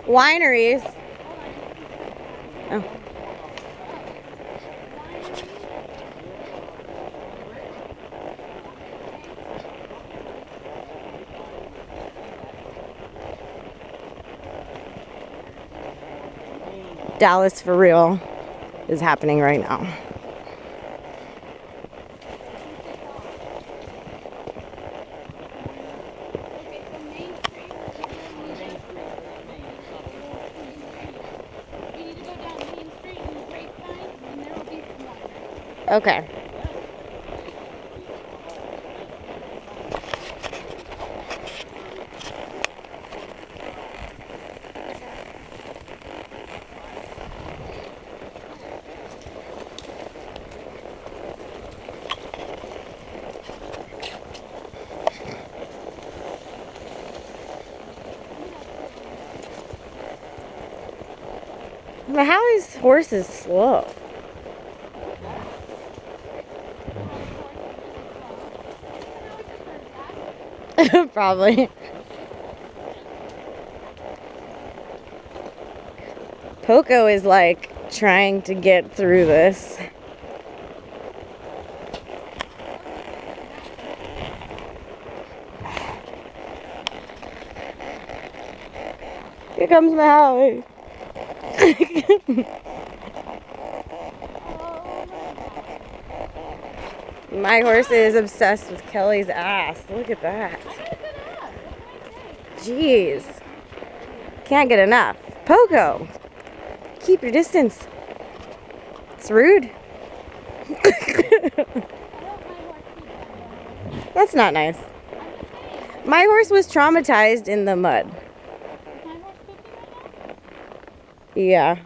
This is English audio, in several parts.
wineries. Oh. Dallas for real is happening right now. Okay. But how is horses slow? Probably. Poco is like trying to get through this. Here comes Maui. My horse is obsessed with Kelly's ass. Look at that. Jeez. Can't get enough. Poco, keep your distance. It's rude. That's not nice. My horse was traumatized in the mud. Yeah.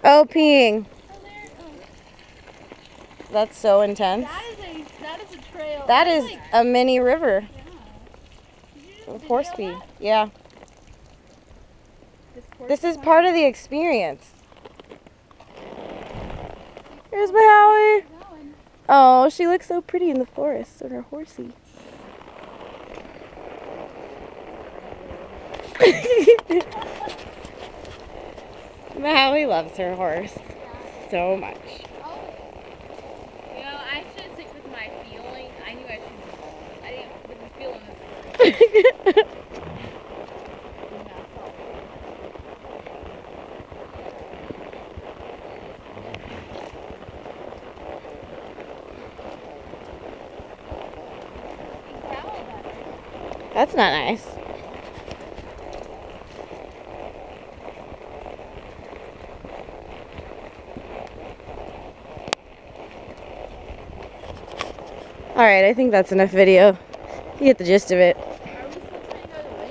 Oh, peeing. That's so intense. That is a trail. That is like a mini river. Yeah. Horse pee. Yeah. This is part of the experience. Here's Maui. Oh, she looks so pretty in the forest on her horsey. Maui loves her horse so much. You know, I should stick with my feeling. I knew I should. I didn't feel this. That's not nice. Alright, I think that's enough video. You get the gist of it.